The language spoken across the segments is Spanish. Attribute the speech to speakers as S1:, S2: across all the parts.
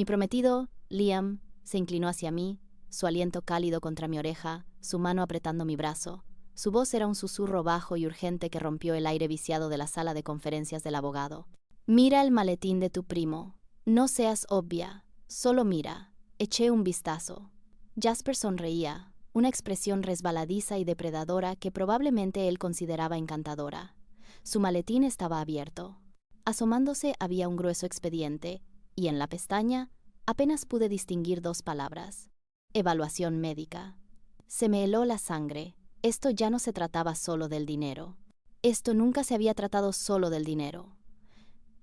S1: Mi prometido, Liam, se inclinó hacia mí, su aliento cálido contra mi oreja, su mano apretando mi brazo. Su voz era un susurro bajo y urgente que rompió el aire viciado de la sala de conferencias del abogado. Mira el maletín de tu primo. No seas obvia. Solo mira. Eché un vistazo. Jasper sonreía, una expresión resbaladiza y depredadora que probablemente él consideraba encantadora. Su maletín estaba abierto. Asomándose había un grueso expediente, y en la pestaña apenas pude distinguir dos palabras. Evaluación médica. Se me heló la sangre. Esto ya no se trataba solo del dinero. Esto nunca se había tratado solo del dinero.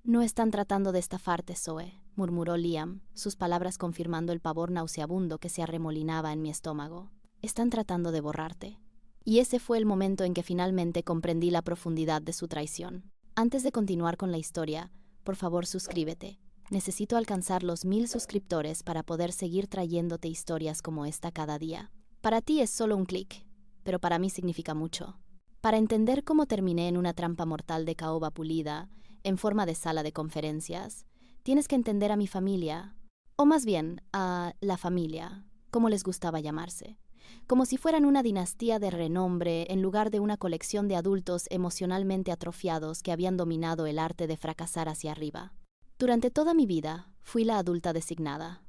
S1: No están tratando de estafarte, Zoe, murmuró Liam, sus palabras confirmando el pavor nauseabundo que se arremolinaba en mi estómago. Están tratando de borrarte. Y ese fue el momento en que finalmente comprendí la profundidad de su traición. Antes de continuar con la historia, por favor suscríbete. Necesito alcanzar los 1000 suscriptores para poder seguir trayéndote historias como esta cada día. Para ti es solo un clic, pero para mí significa mucho. Para entender cómo terminé en una trampa mortal de caoba pulida, en forma de sala de conferencias, tienes que entender a mi familia, o más bien, a la familia, como les gustaba llamarse, como si fueran una dinastía de renombre en lugar de una colección de adultos emocionalmente atrofiados que habían dominado el arte de fracasar hacia arriba. Durante toda mi vida, fui la adulta designada,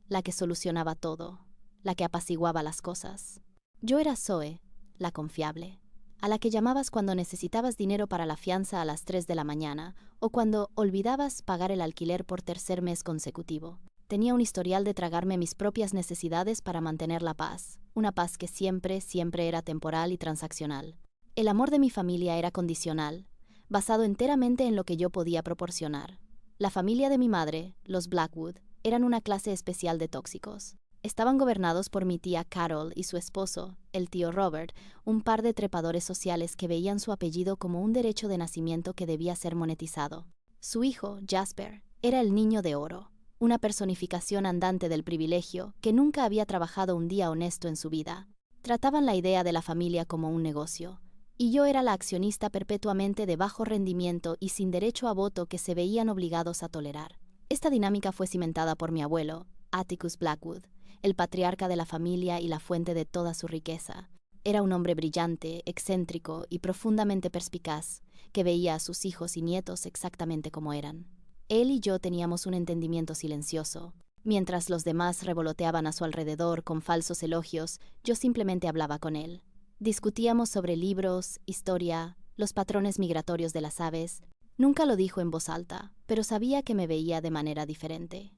S1: la que solucionaba todo, la que apaciguaba las cosas. Yo era Zoe, la confiable, a la que llamabas cuando necesitabas dinero para la fianza a las 3 de la mañana o cuando olvidabas pagar el alquiler por tercer mes consecutivo. Tenía un historial de tragarme mis propias necesidades para mantener la paz, una paz que siempre era temporal y transaccional. El amor de mi familia era condicional, basado enteramente en lo que yo podía proporcionar. La familia de mi madre, los Blackwood, eran una clase especial de tóxicos. Estaban gobernados por mi tía Carol y su esposo, el tío Robert, un par de trepadores sociales que veían su apellido como un derecho de nacimiento que debía ser monetizado. Su hijo, Jasper, era el niño de oro, una personificación andante del privilegio que nunca había trabajado un día honesto en su vida. Trataban la idea de la familia como un negocio, y yo era la accionista perpetuamente de bajo rendimiento y sin derecho a voto que se veían obligados a tolerar. Esta dinámica fue cimentada por mi abuelo, Atticus Blackwood, el patriarca de la familia y la fuente de toda su riqueza. Era un hombre brillante, excéntrico y profundamente perspicaz, que veía a sus hijos y nietos exactamente como eran. Él y yo teníamos un entendimiento silencioso. Mientras los demás revoloteaban a su alrededor con falsos elogios, yo simplemente hablaba con él. Discutíamos sobre libros, historia, los patrones migratorios de las aves. Nunca lo dijo en voz alta, pero sabía que me veía de manera diferente.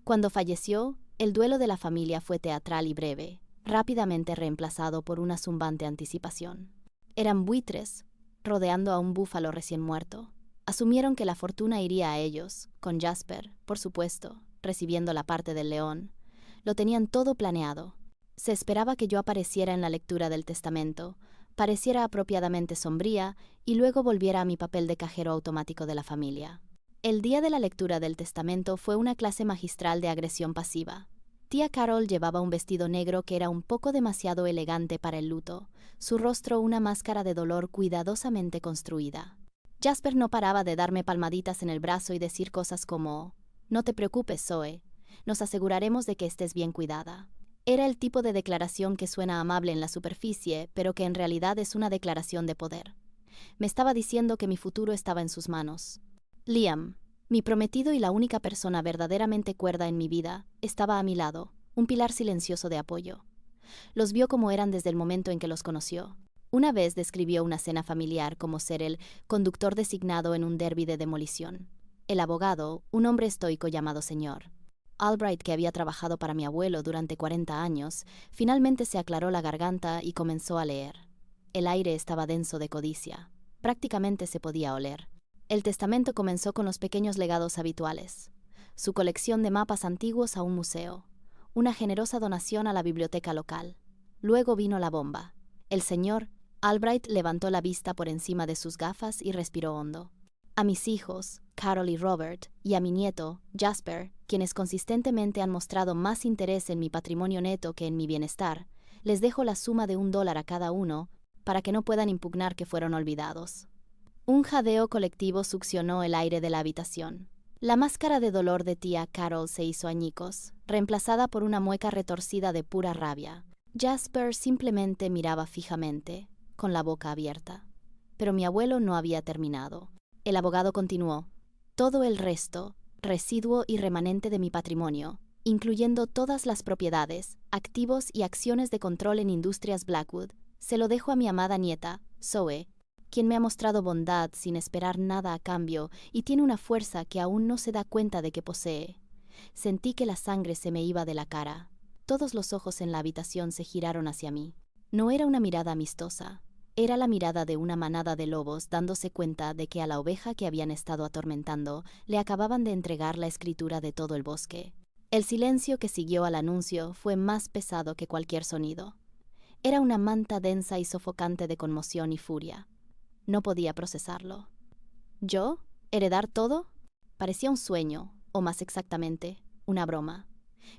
S1: Cuando falleció, el duelo de la familia fue teatral y breve, rápidamente reemplazado por una zumbante anticipación. Eran buitres, rodeando a un búfalo recién muerto. Asumieron que la fortuna iría a ellos, con Jasper, por supuesto, recibiendo la parte del león. Lo tenían todo planeado. Se esperaba que yo apareciera en la lectura del testamento, pareciera apropiadamente sombría y luego volviera a mi papel de cajero automático de la familia. El día de la lectura del testamento fue una clase magistral de agresión pasiva. Tía Carol llevaba un vestido negro que era un poco demasiado elegante para el luto, su rostro una máscara de dolor cuidadosamente construida. Jasper no paraba de darme palmaditas en el brazo y decir cosas como: «No te preocupes, Zoe, nos aseguraremos de que estés bien cuidada». Era el tipo de declaración que suena amable en la superficie, pero que en realidad es una declaración de poder. Me estaba diciendo que mi futuro estaba en sus manos. Liam, mi prometido y la única persona verdaderamente cuerda en mi vida, estaba a mi lado, un pilar silencioso de apoyo. Los vio como eran desde el momento en que los conoció. Una vez describió una cena familiar como ser el conductor designado en un derbi de demolición. El abogado, un hombre estoico llamado señor. Albright, que había trabajado para mi abuelo durante 40 años, finalmente se aclaró la garganta y comenzó a leer. El aire estaba denso de codicia. Prácticamente se podía oler. El testamento comenzó con los pequeños legados habituales. Su colección de mapas antiguos a un museo. Una generosa donación a la biblioteca local. Luego vino la bomba. El señor Albright levantó la vista por encima de sus gafas y respiró hondo. A mis hijos, Carol y Robert, y a mi nieto, Jasper, quienes consistentemente han mostrado más interés en mi patrimonio neto que en mi bienestar, les dejo la suma de $1 a cada uno para que no puedan impugnar que fueron olvidados. Un jadeo colectivo succionó el aire de la habitación. La máscara de dolor de tía Carol se hizo añicos, reemplazada por una mueca retorcida de pura rabia. Jasper simplemente miraba fijamente, con la boca abierta. Pero mi abuelo no había terminado. El abogado continuó. Todo el resto, residuo y remanente de mi patrimonio, incluyendo todas las propiedades, activos y acciones de control en Industrias Blackwood, se lo dejo a mi amada nieta, Zoe, quien me ha mostrado bondad sin esperar nada a cambio y tiene una fuerza que aún no se da cuenta de que posee. Sentí que la sangre se me iba de la cara. Todos los ojos en la habitación se giraron hacia mí. No era una mirada amistosa. Era la mirada de una manada de lobos dándose cuenta de que a la oveja que habían estado atormentando le acababan de entregar la escritura de todo el bosque. El silencio que siguió al anuncio fue más pesado que cualquier sonido. Era una manta densa y sofocante de conmoción y furia. No podía procesarlo. ¿Yo? ¿Heredar todo? Parecía un sueño, o más exactamente, una broma.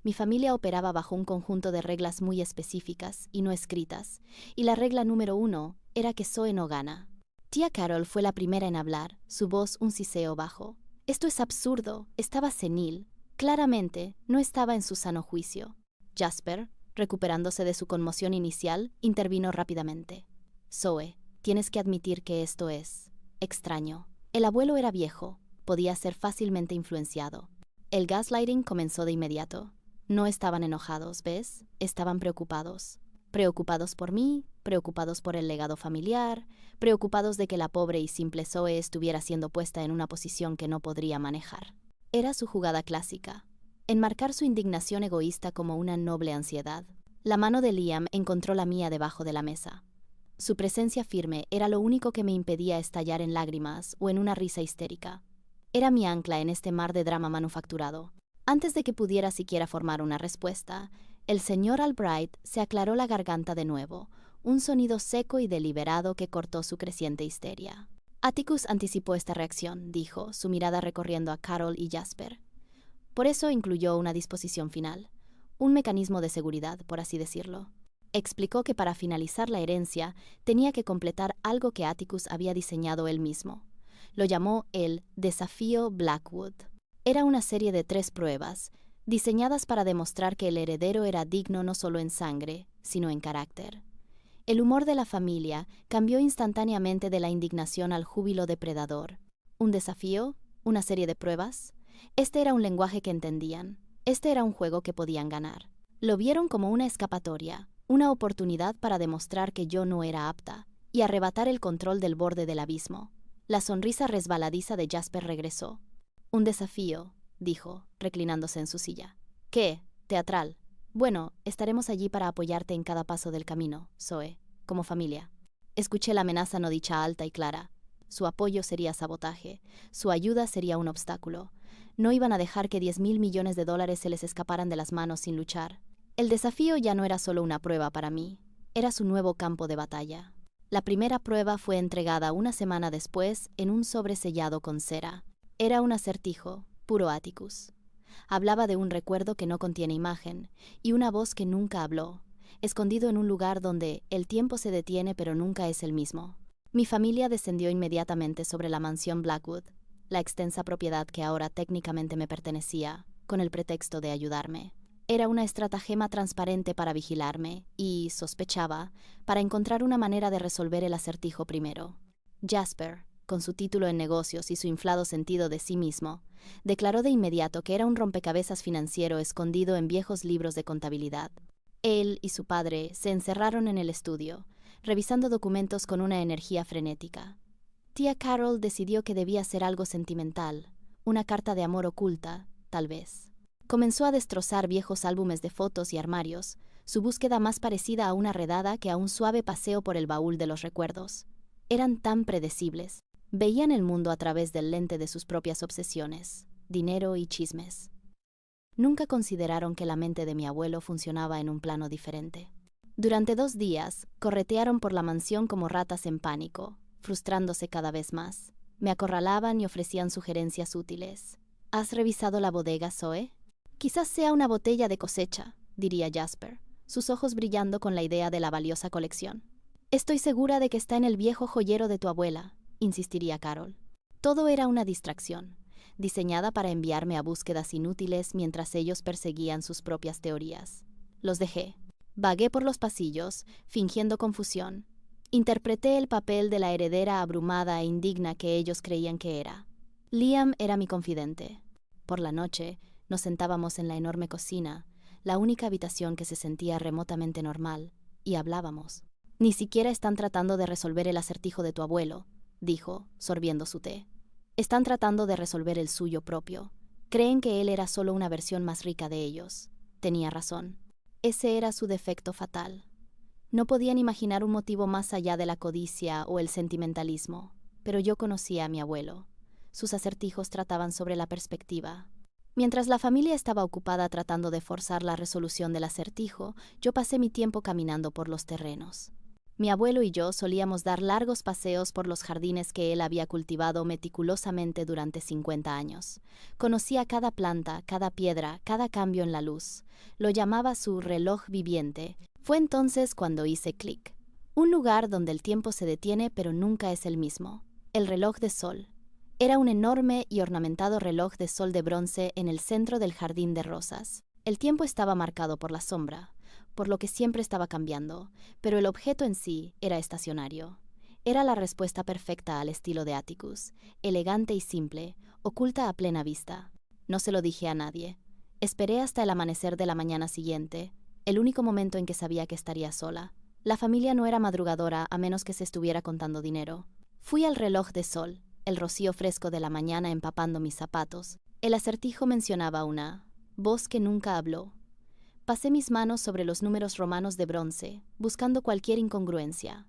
S1: Mi familia operaba bajo un conjunto de reglas muy específicas y no escritas, y la regla número 1 era que Zoe no gana. Tía Carol fue la primera en hablar, su voz un siseo bajo. Esto es absurdo, estaba senil. Claramente, no estaba en su sano juicio. Jasper, recuperándose de su conmoción inicial, intervino rápidamente. Zoe, tienes que admitir que esto es extraño. El abuelo era viejo, podía ser fácilmente influenciado. El gaslighting comenzó de inmediato. No estaban enojados, ¿ves? Estaban preocupados. Preocupados por mí, preocupados por el legado familiar, preocupados de que la pobre y simple Zoe estuviera siendo puesta en una posición que no podría manejar. Era su jugada clásica, enmarcar su indignación egoísta como una noble ansiedad. La mano de Liam encontró la mía debajo de la mesa. Su presencia firme era lo único que me impedía estallar en lágrimas o en una risa histérica. Era mi ancla en este mar de drama manufacturado. Antes de que pudiera siquiera formar una respuesta, el señor Albright se aclaró la garganta de nuevo, un sonido seco y deliberado que cortó su creciente histeria. Atticus anticipó esta reacción, dijo, su mirada recorriendo a Carol y Jasper. Por eso incluyó una disposición final, un mecanismo de seguridad, por así decirlo. Explicó que para finalizar la herencia tenía que completar algo que Atticus había diseñado él mismo. Lo llamó el Desafío Blackwood. Era una serie de 3 pruebas, diseñadas para demostrar que el heredero era digno no solo en sangre, sino en carácter. El humor de la familia cambió instantáneamente de la indignación al júbilo depredador. ¿Un desafío? ¿Una serie de pruebas? Este era un lenguaje que entendían. Este era un juego que podían ganar. Lo vieron como una escapatoria, una oportunidad para demostrar que yo no era apta y arrebatar el control del borde del abismo. La sonrisa resbaladiza de Jasper regresó. Un desafío, dijo, reclinándose en su silla. ¿Qué? Teatral. Bueno, estaremos allí para apoyarte en cada paso del camino, Zoe, como familia. Escuché la amenaza no dicha alta y clara. Su apoyo sería sabotaje, su ayuda sería un obstáculo. No iban a dejar que $10,000 millones se les escaparan de las manos sin luchar. El desafío ya no era solo una prueba para mí, era su nuevo campo de batalla. La primera prueba fue entregada una semana después en un sobre sellado con cera. Era un acertijo, puro Atticus. Hablaba de un recuerdo que no contiene imagen, y una voz que nunca habló, escondido en un lugar donde el tiempo se detiene pero nunca es el mismo. Mi familia descendió inmediatamente sobre la mansión Blackwood, la extensa propiedad que ahora técnicamente me pertenecía, con el pretexto de ayudarme. Era una estratagema transparente para vigilarme y, sospechaba, para encontrar una manera de resolver el acertijo primero. Jasper, con su título en negocios y su inflado sentido de sí mismo, declaró de inmediato que era un rompecabezas financiero escondido en viejos libros de contabilidad. Él y su padre se encerraron en el estudio, revisando documentos con una energía frenética. Tía Carol decidió que debía ser algo sentimental, una carta de amor oculta, tal vez. Comenzó a destrozar viejos álbumes de fotos y armarios, su búsqueda más parecida a una redada que a un suave paseo por el baúl de los recuerdos. Eran tan predecibles. Veían el mundo a través del lente de sus propias obsesiones, dinero y chismes. Nunca consideraron que la mente de mi abuelo funcionaba en un plano diferente. Durante 2 días, corretearon por la mansión como ratas en pánico, frustrándose cada vez más. Me acorralaban y ofrecían sugerencias útiles. ¿Has revisado la bodega, Zoe? Quizás sea una botella de cosecha, diría Jasper, sus ojos brillando con la idea de la valiosa colección. Estoy segura de que está en el viejo joyero de tu abuela, insistiría Carol. Todo era una distracción. diseñada para enviarme a búsquedas inútiles mientras ellos perseguían sus propias teorías. Los dejé. Vagué por los pasillos, fingiendo confusión. Interpreté el papel de la heredera abrumada e indigna que ellos creían que era. Liam era mi confidente. Por la noche, nos sentábamos en la enorme cocina, la única habitación que se sentía remotamente normal, y hablábamos. «Ni siquiera están tratando de resolver el acertijo de tu abuelo», dijo, sorbiendo su té. «Están tratando de resolver el suyo propio. Creen que él era solo una versión más rica de ellos». Tenía razón. Ese era su defecto fatal. No podían imaginar un motivo más allá de la codicia o el sentimentalismo, pero yo conocía a mi abuelo. Sus acertijos trataban sobre la perspectiva. Mientras la familia estaba ocupada tratando de forzar la resolución del acertijo, yo pasé mi tiempo caminando por los terrenos. Mi abuelo y yo solíamos dar largos paseos por los jardines que él había cultivado meticulosamente durante 50 años. Conocía cada planta, cada piedra, cada cambio en la luz. Lo llamaba su reloj viviente. Fue entonces cuando hice clic. Un lugar donde el tiempo se detiene pero nunca es el mismo. El reloj de sol. Era un enorme y ornamentado reloj de sol de bronce en el centro del jardín de rosas. El tiempo estaba marcado por la sombra, por lo que siempre estaba cambiando, pero el objeto en sí era estacionario. Era la respuesta perfecta al estilo de Atticus, elegante y simple, oculta a plena vista. No se lo dije a nadie. Esperé hasta el amanecer de la mañana siguiente, el único momento en que sabía que estaría sola. La familia no era madrugadora a menos que se estuviera contando dinero. Fui al reloj de sol, el rocío fresco de la mañana empapando mis zapatos. El acertijo mencionaba una voz que nunca habló. Pasé mis manos sobre los números romanos de bronce, buscando cualquier incongruencia.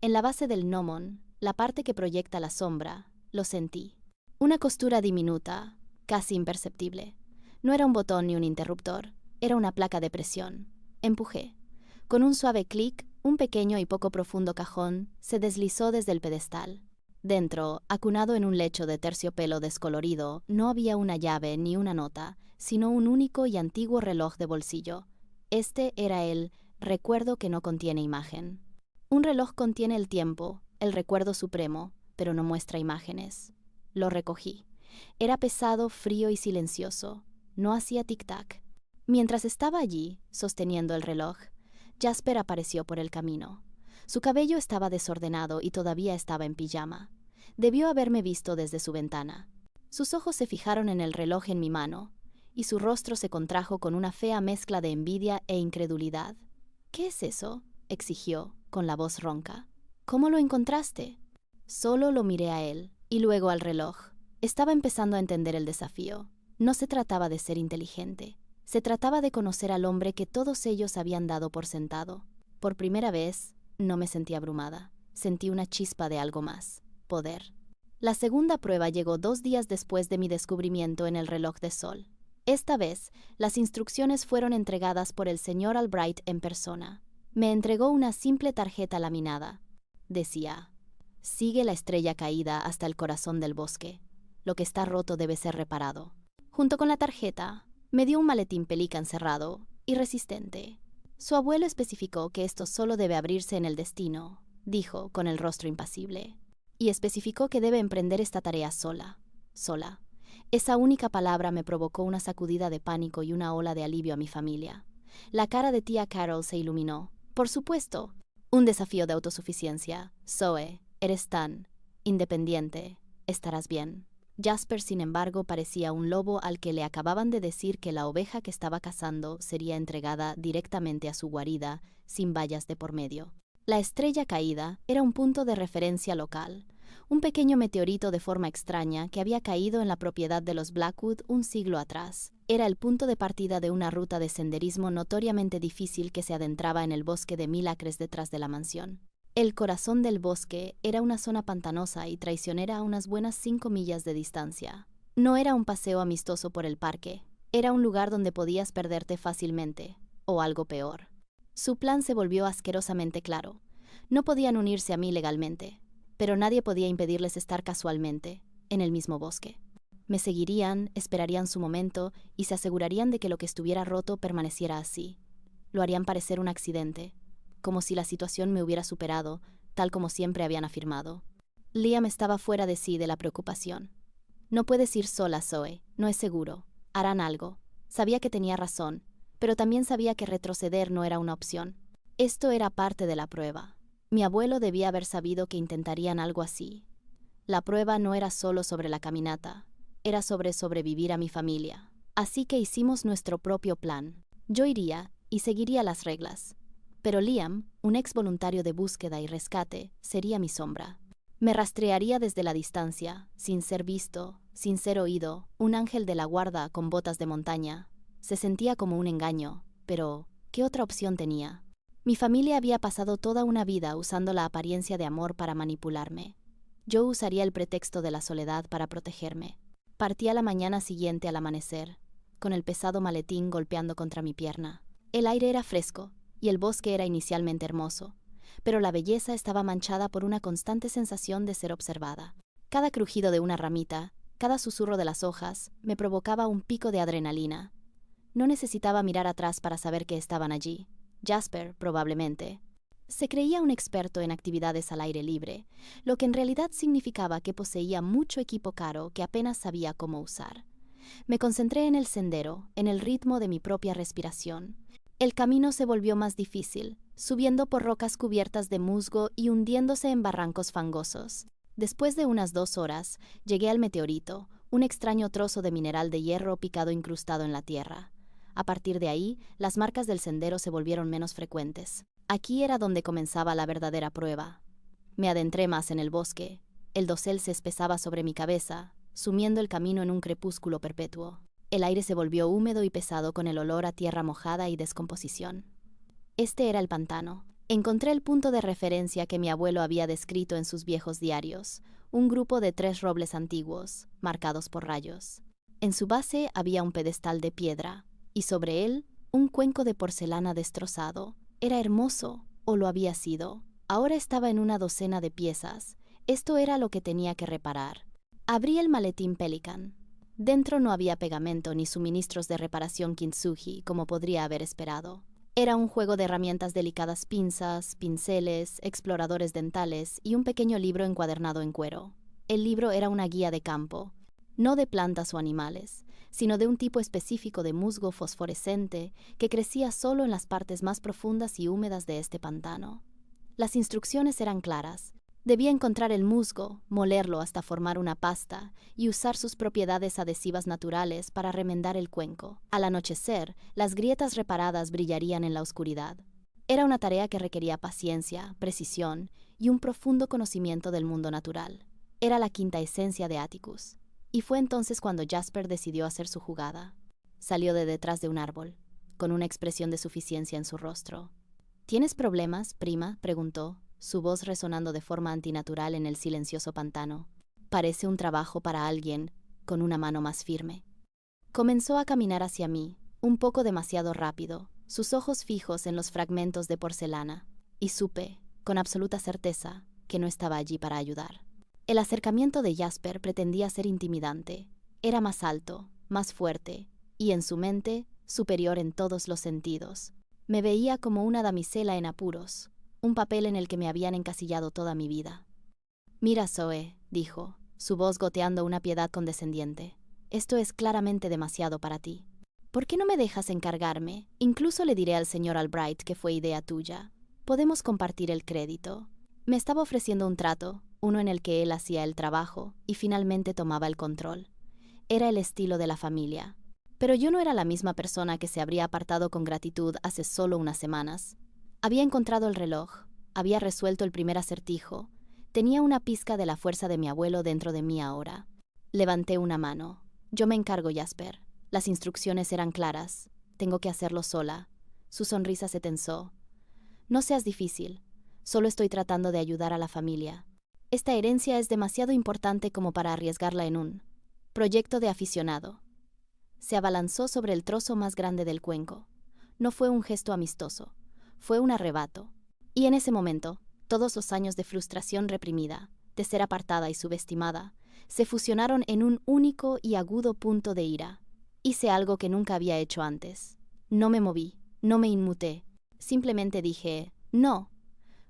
S1: En la base del gnomon, la parte que proyecta la sombra, lo sentí. Una costura diminuta, casi imperceptible. No era un botón ni un interruptor, era una placa de presión. Empujé. Con un suave clic, un pequeño y poco profundo cajón se deslizó desde el pedestal. Dentro, acunado en un lecho de terciopelo descolorido, no había una llave ni una nota, sino un único y antiguo reloj de bolsillo. Este era el recuerdo que no contiene imagen. Un reloj contiene el tiempo, el recuerdo supremo, pero no muestra imágenes. Lo recogí. Era pesado, frío y silencioso. No hacía tic-tac. Mientras estaba allí, sosteniendo el reloj, Jasper apareció por el camino. Su cabello estaba desordenado y todavía estaba en pijama. Debió haberme visto desde su ventana. Sus ojos se fijaron en el reloj en mi mano, y su rostro se contrajo con una fea mezcla de envidia e incredulidad. «¿Qué es eso?», exigió, con la voz ronca. «¿Cómo lo encontraste?». Solo lo miré a él, y luego al reloj. Estaba empezando a entender el desafío. No se trataba de ser inteligente. Se trataba de conocer al hombre que todos ellos habían dado por sentado. Por primera vez, no me sentí abrumada. Sentí una chispa de algo más. Poder. La segunda prueba llegó 2 días después de mi descubrimiento en el reloj de sol. Esta vez, las instrucciones fueron entregadas por el señor Albright en persona. Me entregó una simple tarjeta laminada. Decía: «Sigue la estrella caída hasta el corazón del bosque. Lo que está roto debe ser reparado». Junto con la tarjeta, me dio un maletín pelican cerrado y resistente. «Su abuelo especificó que esto solo debe abrirse en el destino», dijo con el rostro impasible. «Y especificó que debe emprender esta tarea sola. Sola». Esa única palabra me provocó una sacudida de pánico y una ola de alivio a mi familia. La cara de tía Carol se iluminó. «Por supuesto. Un desafío de autosuficiencia. Zoe, eres tan independiente. Estarás bien». Jasper, sin embargo, parecía un lobo al que le acababan de decir que la oveja que estaba cazando sería entregada directamente a su guarida, sin vallas de por medio. La estrella caída era un punto de referencia local, un pequeño meteorito de forma extraña que había caído en la propiedad de los Blackwood un siglo atrás. Era el punto de partida de una ruta de senderismo notoriamente difícil que se adentraba en el bosque de 1000 acres detrás de la mansión. El corazón del bosque era una zona pantanosa y traicionera a unas buenas 5 millas de distancia. No era un paseo amistoso por el parque, era un lugar donde podías perderte fácilmente, o algo peor. Su plan se volvió asquerosamente claro. No podían unirse a mí legalmente, pero nadie podía impedirles estar casualmente, en el mismo bosque. Me seguirían, esperarían su momento y se asegurarían de que lo que estuviera roto permaneciera así. Lo harían parecer un accidente, como si la situación me hubiera superado, tal como siempre habían afirmado. Liam estaba fuera de sí de la preocupación. No puedes ir sola, Zoe, no es seguro. Harán algo. Sabía que tenía razón, pero también sabía que retroceder no era una opción. Esto era parte de la prueba. Mi abuelo debía haber sabido que intentarían algo así. La prueba no era solo sobre la caminata, era sobre sobrevivir a mi familia. Así que hicimos nuestro propio plan. Yo iría y seguiría las reglas. Pero Liam, un ex voluntario de búsqueda y rescate, sería mi sombra. Me rastrearía desde la distancia, sin ser visto, sin ser oído, un ángel de la guarda con botas de montaña. Se sentía como un engaño, pero ¿qué otra opción tenía? Mi familia había pasado toda una vida usando la apariencia de amor para manipularme. Yo usaría el pretexto de la soledad para protegerme. Partí a la mañana siguiente al amanecer, con el pesado maletín golpeando contra mi pierna. El aire era fresco, y el bosque era inicialmente hermoso, pero la belleza estaba manchada por una constante sensación de ser observada. Cada crujido de una ramita, cada susurro de las hojas, me provocaba un pico de adrenalina. No necesitaba mirar atrás para saber que estaban allí. Jasper, probablemente. Se creía un experto en actividades al aire libre, lo que en realidad significaba que poseía mucho equipo caro que apenas sabía cómo usar. Me concentré en el sendero, en el ritmo de mi propia respiración. El camino se volvió más difícil, subiendo por rocas cubiertas de musgo y hundiéndose en barrancos fangosos. Después de unas 2 horas, llegué al meteorito, un extraño trozo de mineral de hierro picado incrustado en la tierra. A partir de ahí, las marcas del sendero se volvieron menos frecuentes. Aquí era donde comenzaba la verdadera prueba. Me adentré más en el bosque. El dosel se espesaba sobre mi cabeza, sumiendo el camino en un crepúsculo perpetuo. El aire se volvió húmedo y pesado con el olor a tierra mojada y descomposición. Este era el pantano. Encontré el punto de referencia que mi abuelo había descrito en sus viejos diarios, un grupo de 3 robles antiguos, marcados por rayos. En su base había un pedestal de piedra, y sobre él, un cuenco de porcelana destrozado. Era hermoso, o lo había sido. Ahora estaba en una docena de piezas. Esto era lo que tenía que reparar. Abrí el maletín Pelican. Dentro no había pegamento ni suministros de reparación kintsugi, como podría haber esperado. Era un juego de herramientas delicadas: pinzas, pinceles, exploradores dentales y un pequeño libro encuadernado en cuero. El libro era una guía de campo, no de plantas o animales, sino de un tipo específico de musgo fosforescente que crecía solo en las partes más profundas y húmedas de este pantano. Las instrucciones eran claras. Debía encontrar el musgo, molerlo hasta formar una pasta y usar sus propiedades adhesivas naturales para remendar el cuenco. Al anochecer, las grietas reparadas brillarían en la oscuridad. Era una tarea que requería paciencia, precisión y un profundo conocimiento del mundo natural. Era la quinta esencia de Atticus. Y fue entonces cuando Jasper decidió hacer su jugada. Salió de detrás de un árbol, con una expresión de suficiencia en su rostro. ¿Tienes problemas, prima?, preguntó, su voz resonando de forma antinatural en el silencioso pantano. Parece un trabajo para alguien con una mano más firme. Comenzó a caminar hacia mí, un poco demasiado rápido, sus ojos fijos en los fragmentos de porcelana, y supe, con absoluta certeza, que no estaba allí para ayudar. El acercamiento de Jasper pretendía ser intimidante. Era más alto, más fuerte, y en su mente, superior en todos los sentidos. Me veía como una damisela en apuros, un papel en el que me habían encasillado toda mi vida. «Mira, Zoe», dijo, su voz goteando una piedad condescendiente. «Esto es claramente demasiado para ti. ¿Por qué no me dejas encargarme? Incluso le diré al señor Albright que fue idea tuya. Podemos compartir el crédito». Me estaba ofreciendo un trato, uno en el que él hacía el trabajo y finalmente tomaba el control. Era el estilo de la familia. Pero yo no era la misma persona que se habría apartado con gratitud hace solo unas semanas. Había encontrado el reloj, había resuelto el primer acertijo, tenía una pizca de la fuerza de mi abuelo dentro de mí ahora. Levanté una mano. «Yo me encargo, Jasper. Las instrucciones eran claras. Tengo que hacerlo sola». Su sonrisa se tensó. «No seas difícil. Solo estoy tratando de ayudar a la familia. Esta herencia es demasiado importante como para arriesgarla en un proyecto de aficionado». Se abalanzó sobre el trozo más grande del cuenco. No fue un gesto amistoso. Fue un arrebato. Y en ese momento, todos los años de frustración reprimida, de ser apartada y subestimada, se fusionaron en un único y agudo punto de ira. Hice algo que nunca había hecho antes. No me moví, no me inmuté. Simplemente dije, «no».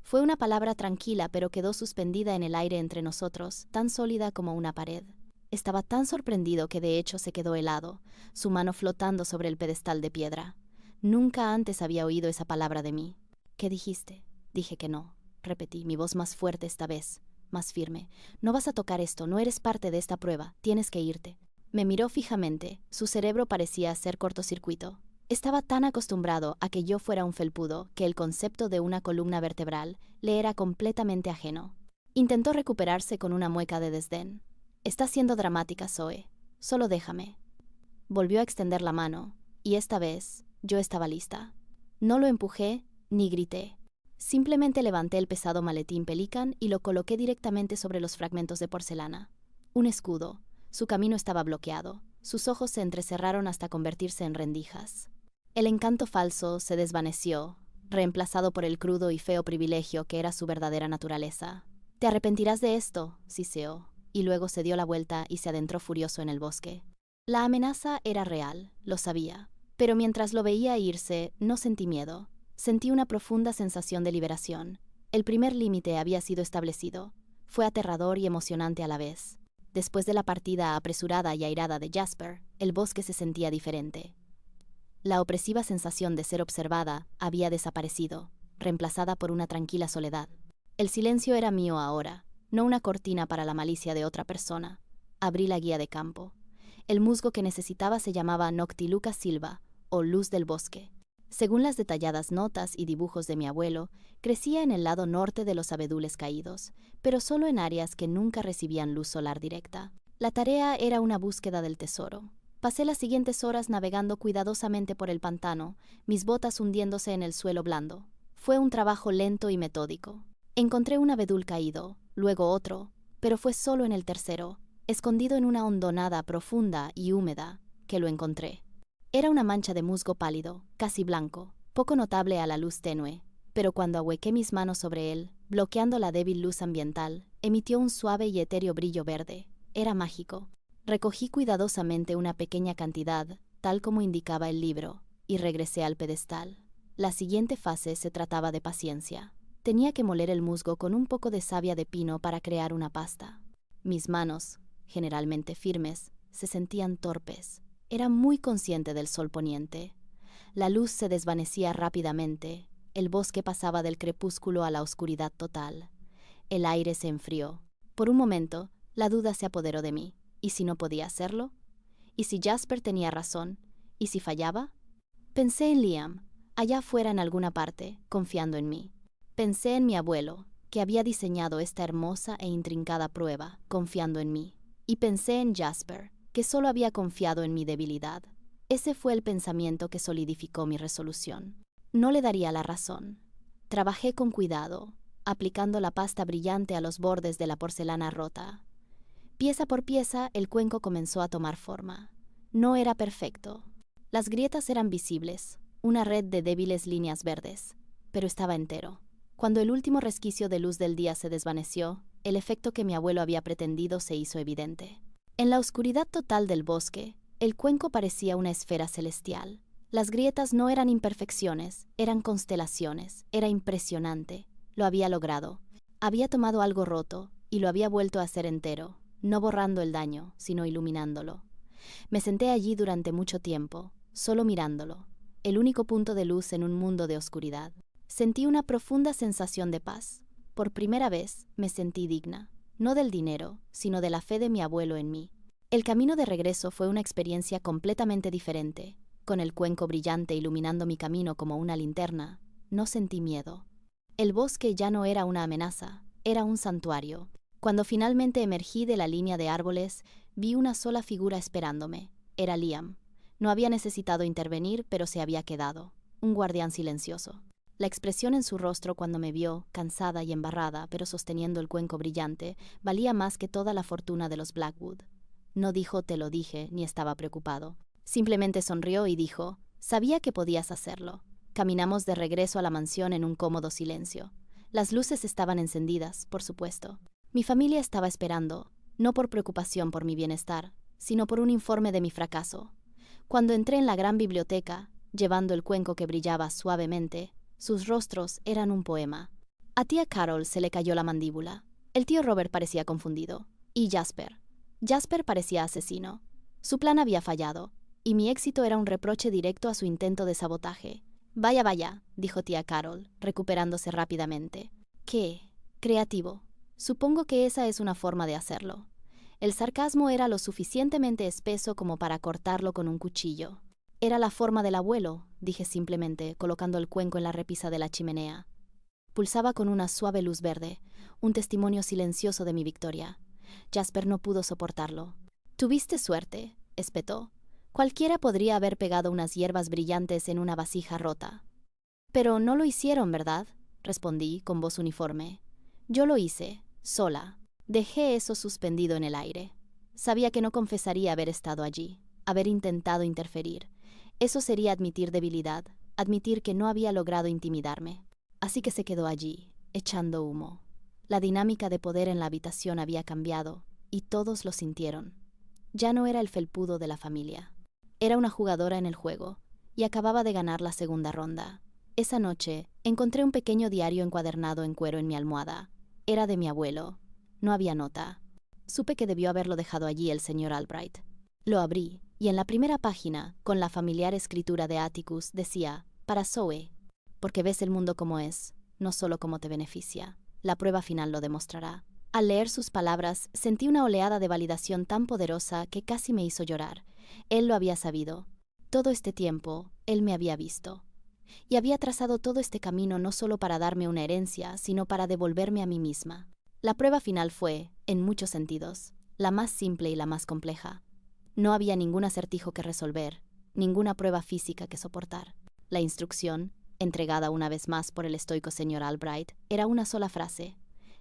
S1: Fue una palabra tranquila, pero quedó suspendida en el aire entre nosotros, tan sólida como una pared. Estaba tan sorprendido que de hecho se quedó helado, su mano flotando sobre el pedestal de piedra. Nunca antes había oído esa palabra de mí. ¿Qué dijiste? Dije que no. Repetí, mi voz más fuerte esta vez, más firme. No vas a tocar esto, no eres parte de esta prueba, tienes que irte. Me miró fijamente, su cerebro parecía hacer cortocircuito. Estaba tan acostumbrado a que yo fuera un felpudo que el concepto de una columna vertebral le era completamente ajeno. Intentó recuperarse con una mueca de desdén. Estás siendo dramática, Zoe. Solo déjame. Volvió a extender la mano, y esta vez yo estaba lista. No lo empujé ni grité. Simplemente levanté el pesado maletín Pelican y lo coloqué directamente sobre los fragmentos de porcelana. Un escudo. Su camino estaba bloqueado. Sus ojos se entrecerraron hasta convertirse en rendijas. El encanto falso se desvaneció, reemplazado por el crudo y feo privilegio que era su verdadera naturaleza. «Te arrepentirás de esto», siseó, y luego se dio la vuelta y se adentró furioso en el bosque. La amenaza era real, lo sabía, pero mientras lo veía irse, no sentí miedo. Sentí una profunda sensación de liberación. El primer límite había sido establecido. Fue aterrador y emocionante a la vez. Después de la partida apresurada y airada de Jasper, el bosque se sentía diferente. La opresiva sensación de ser observada había desaparecido, reemplazada por una tranquila soledad. El silencio era mío ahora, no una cortina para la malicia de otra persona. Abrí la guía de campo. El musgo que necesitaba se llamaba Noctiluca silva, o luz del bosque. Según las detalladas notas y dibujos de mi abuelo, crecía en el lado norte de los abedules caídos, pero solo en áreas que nunca recibían luz solar directa. La tarea era una búsqueda del tesoro. Pasé las siguientes horas navegando cuidadosamente por el pantano, mis botas hundiéndose en el suelo blando. Fue un trabajo lento y metódico. Encontré un abedul caído, luego otro, pero fue solo en el tercero, escondido en una hondonada profunda y húmeda, que lo encontré. Era una mancha de musgo pálido, casi blanco, poco notable a la luz tenue, pero cuando ahuequé mis manos sobre él, bloqueando la débil luz ambiental, emitió un suave y etéreo brillo verde. Era mágico. Recogí cuidadosamente una pequeña cantidad, tal como indicaba el libro, y regresé al pedestal. La siguiente fase se trataba de paciencia. Tenía que moler el musgo con un poco de savia de pino para crear una pasta. Mis manos, generalmente firmes, se sentían torpes. Era muy consciente del sol poniente. La luz se desvanecía rápidamente. El bosque pasaba del crepúsculo a la oscuridad total. El aire se enfrió. Por un momento, la duda se apoderó de mí. ¿Y si no podía hacerlo? ¿Y si Jasper tenía razón? ¿Y si fallaba? Pensé en Liam, allá afuera en alguna parte, confiando en mí. Pensé en mi abuelo, que había diseñado esta hermosa e intrincada prueba, confiando en mí. Y pensé en Jasper, que solo había confiado en mi debilidad. Ese fue el pensamiento que solidificó mi resolución. No le daría la razón. Trabajé con cuidado, aplicando la pasta brillante a los bordes de la porcelana rota. Pieza por pieza, el cuenco comenzó a tomar forma. No era perfecto. Las grietas eran visibles, una red de débiles líneas verdes, pero estaba entero. Cuando el último resquicio de luz del día se desvaneció, el efecto que mi abuelo había pretendido se hizo evidente. En la oscuridad total del bosque, el cuenco parecía una esfera celestial. Las grietas no eran imperfecciones, eran constelaciones. Era impresionante. Lo había logrado. Había tomado algo roto y lo había vuelto a hacer entero. No borrando el daño, sino iluminándolo. Me senté allí durante mucho tiempo, solo mirándolo, el único punto de luz en un mundo de oscuridad. Sentí una profunda sensación de paz. Por primera vez me sentí digna, no del dinero, sino de la fe de mi abuelo en mí. El camino de regreso fue una experiencia completamente diferente. Con el cuenco brillante iluminando mi camino como una linterna, no sentí miedo. El bosque ya no era una amenaza, era un santuario. Cuando finalmente emergí de la línea de árboles, vi una sola figura esperándome. Era Liam. No había necesitado intervenir, pero se había quedado. Un guardián silencioso. La expresión en su rostro cuando me vio, cansada y embarrada, pero sosteniendo el cuenco brillante, valía más que toda la fortuna de los Blackwood. No dijo «te lo dije», ni estaba preocupado. Simplemente sonrió y dijo «sabía que podías hacerlo». Caminamos de regreso a la mansión en un cómodo silencio. Las luces estaban encendidas, por supuesto. Mi familia estaba esperando, no por preocupación por mi bienestar, sino por un informe de mi fracaso. Cuando entré en la gran biblioteca, llevando el cuenco que brillaba suavemente, sus rostros eran un poema. A tía Carol se le cayó la mandíbula. El tío Robert parecía confundido. ¿Y Jasper? Jasper parecía asesino. Su plan había fallado, y mi éxito era un reproche directo a su intento de sabotaje. Vaya, vaya, dijo tía Carol, recuperándose rápidamente. ¿Qué? Creativo. Supongo que esa es una forma de hacerlo. El sarcasmo era lo suficientemente espeso como para cortarlo con un cuchillo. Era la forma del abuelo, dije simplemente, colocando el cuenco en la repisa de la chimenea. Pulsaba con una suave luz verde, un testimonio silencioso de mi victoria. Jasper no pudo soportarlo. «Tuviste suerte», espetó. «Cualquiera podría haber pegado unas hierbas brillantes en una vasija rota». «Pero no lo hicieron, ¿verdad?», respondí con voz uniforme. «Yo lo hice, sola. Dejé eso suspendido en el aire. Sabía que no confesaría haber estado allí, haber intentado interferir. Eso sería admitir debilidad, admitir que no había logrado intimidarme. Así que se quedó allí, echando humo. La dinámica de poder en la habitación había cambiado, y todos lo sintieron. Ya no era el felpudo de la familia. Era una jugadora en el juego, y acababa de ganar la segunda ronda. Esa noche, encontré un pequeño diario encuadernado en cuero en mi almohada. Era de mi abuelo. No había nota. Supe que debió haberlo dejado allí el señor Albright. Lo abrí, y en la primera página, con la familiar escritura de Atticus, decía, «Para Zoe, porque ves el mundo como es, no solo como te beneficia. La prueba final lo demostrará». Al leer sus palabras, sentí una oleada de validación tan poderosa que casi me hizo llorar. Él lo había sabido. Todo este tiempo, él me había visto. Y había trazado todo este camino no solo para darme una herencia, sino para devolverme a mí misma. La prueba final fue, en muchos sentidos, la más simple y la más compleja. No había ningún acertijo que resolver, ninguna prueba física que soportar. La instrucción, entregada una vez más por el estoico señor Albright, era una sola frase.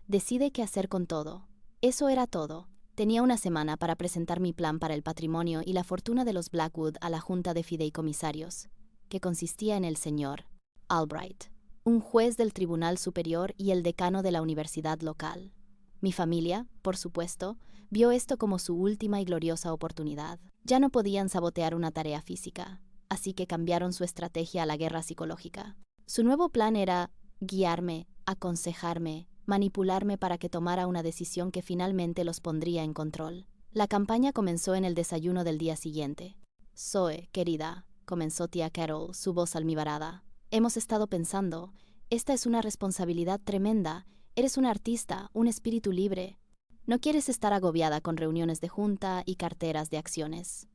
S1: Decide qué hacer con todo. Eso era todo. Tenía una semana para presentar mi plan para el patrimonio y la fortuna de los Blackwood a la junta de fideicomisarios, que consistía en el señor Albright, un juez del Tribunal Superior y el decano de la universidad local. Mi familia, por supuesto, vio esto como su última y gloriosa oportunidad. Ya no podían sabotear una tarea física, así que cambiaron su estrategia a la guerra psicológica. Su nuevo plan era guiarme, aconsejarme, manipularme para que tomara una decisión que finalmente los pondría en control. La campaña comenzó en el desayuno del día siguiente. «Zoe, querida», comenzó tía Carol, su voz almibarada. «Hemos estado pensando, esta es una responsabilidad tremenda. Eres una artista, un espíritu libre. No quieres estar agobiada con reuniones de junta y carteras de acciones».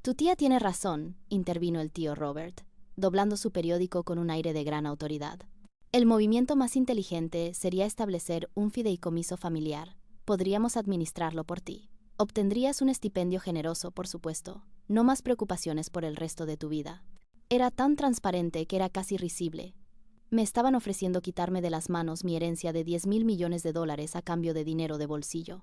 S1: «Tu tía tiene razón», intervino el tío Robert, doblando su periódico con un aire de gran autoridad. «El movimiento más inteligente sería establecer un fideicomiso familiar. Podríamos administrarlo por ti. Obtendrías un estipendio generoso, por supuesto. No más preocupaciones por el resto de tu vida». Era tan transparente que era casi risible. Me estaban ofreciendo quitarme de las manos mi herencia de $10,000 millones a cambio de dinero de bolsillo.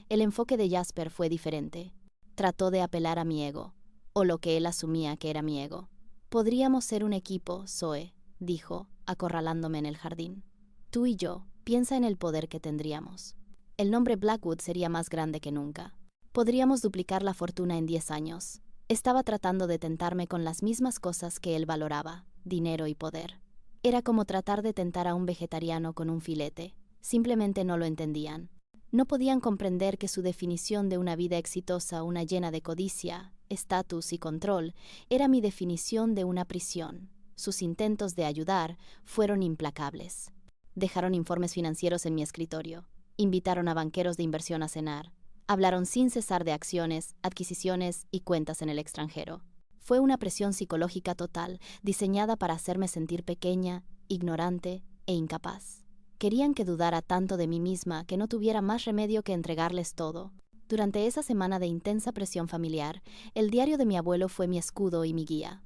S1: El enfoque de Jasper fue diferente. Trató de apelar a mi ego, o lo que él asumía que era mi ego. «Podríamos ser un equipo, Zoe», dijo, acorralándome en el jardín. «Tú y yo, piensa en el poder que tendríamos. El nombre Blackwood sería más grande que nunca. Podríamos duplicar la fortuna en 10 años. Estaba tratando de tentarme con las mismas cosas que él valoraba, dinero y poder. Era como tratar de tentar a un vegetariano con un filete. Simplemente no lo entendían. No podían comprender que su definición de una vida exitosa, una llena de codicia, estatus y control, era mi definición de una prisión. Sus intentos de ayudar fueron implacables. Dejaron informes financieros en mi escritorio. Invitaron a banqueros de inversión a cenar. Hablaron sin cesar de acciones, adquisiciones y cuentas en el extranjero. Fue una presión psicológica total, diseñada para hacerme sentir pequeña, ignorante e incapaz. Querían que dudara tanto de mí misma que no tuviera más remedio que entregarles todo. Durante esa semana de intensa presión familiar, el diario de mi abuelo fue mi escudo y mi guía.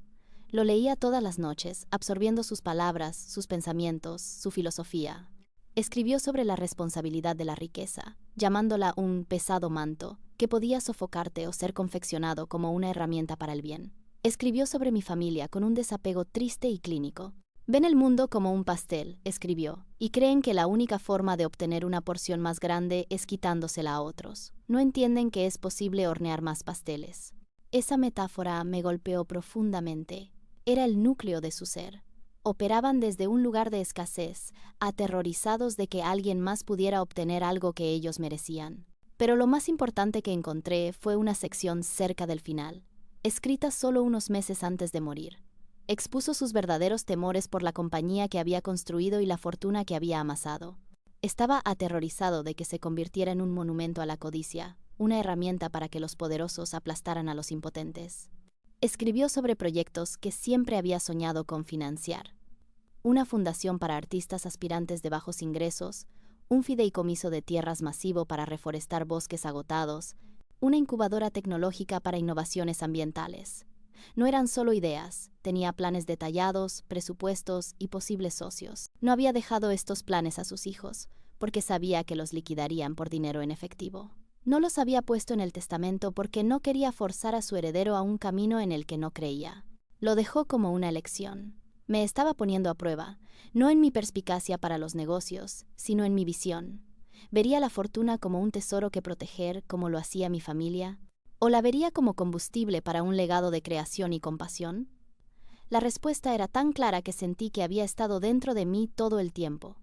S1: Lo leía todas las noches, absorbiendo sus palabras, sus pensamientos, su filosofía. Escribió sobre la responsabilidad de la riqueza, llamándola un pesado manto, que podía sofocarte o ser confeccionado como una herramienta para el bien. Escribió sobre mi familia con un desapego triste y clínico. «Ven el mundo como un pastel», escribió, «y creen que la única forma de obtener una porción más grande es quitándosela a otros. No entienden que es posible hornear más pasteles». Esa metáfora me golpeó profundamente. Era el núcleo de su ser. Operaban desde un lugar de escasez, aterrorizados de que alguien más pudiera obtener algo que ellos merecían. Pero lo más importante que encontré fue una sección cerca del final, escrita solo unos meses antes de morir. Expuso sus verdaderos temores por la compañía que había construido y la fortuna que había amasado. Estaba aterrorizado de que se convirtiera en un monumento a la codicia, una herramienta para que los poderosos aplastaran a los impotentes. Escribió sobre proyectos que siempre había soñado con financiar. Una fundación para artistas aspirantes de bajos ingresos, un fideicomiso de tierras masivo para reforestar bosques agotados, una incubadora tecnológica para innovaciones ambientales. No eran solo ideas, tenía planes detallados, presupuestos y posibles socios. No había dejado estos planes a sus hijos, porque sabía que los liquidarían por dinero en efectivo. No los había puesto en el testamento porque no quería forzar a su heredero a un camino en el que no creía. Lo dejó como una elección. Me estaba poniendo a prueba, no en mi perspicacia para los negocios, sino en mi visión. ¿Vería la fortuna como un tesoro que proteger, como lo hacía mi familia? ¿O la vería como combustible para un legado de creación y compasión? La respuesta era tan clara que sentí que había estado dentro de mí todo el tiempo.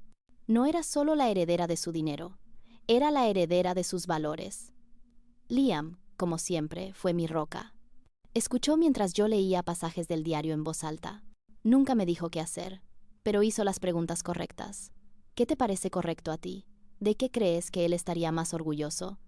S1: No era solo la heredera de su dinero, era la heredera de sus valores. Liam, como siempre, fue mi roca. Escuchó mientras yo leía pasajes del diario en voz alta. Nunca me dijo qué hacer, pero hizo las preguntas correctas. ¿Qué te parece correcto a ti? ¿De qué crees que él estaría más orgulloso?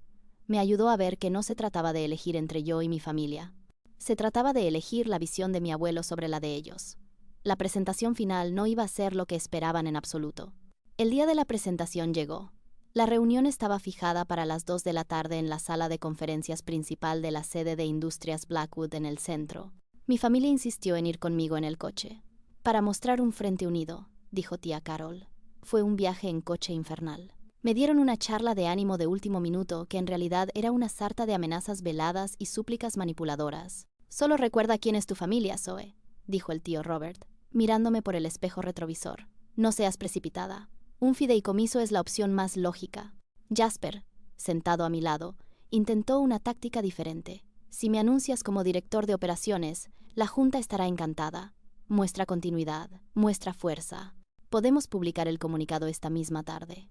S1: Me ayudó a ver que no se trataba de elegir entre yo y mi familia. Se trataba de elegir la visión de mi abuelo sobre la de ellos. La presentación final no iba a ser lo que esperaban en absoluto. El día de la presentación llegó. La reunión estaba fijada para las 2 de la tarde en la sala de conferencias principal de la sede de Industrias Blackwood en el centro. Mi familia insistió en ir conmigo en el coche. Para mostrar un frente unido, dijo tía Carol. Fue un viaje en coche infernal. Me dieron una charla de ánimo de último minuto que en realidad era una sarta de amenazas veladas y súplicas manipuladoras. Solo recuerda quién es tu familia, Zoe, dijo el tío Robert, mirándome por el espejo retrovisor. No seas precipitada. Un fideicomiso es la opción más lógica. Jasper, sentado a mi lado, intentó una táctica diferente. Si me anuncias como director de operaciones, la Junta estará encantada. Muestra continuidad, muestra fuerza. Podemos publicar el comunicado esta misma tarde.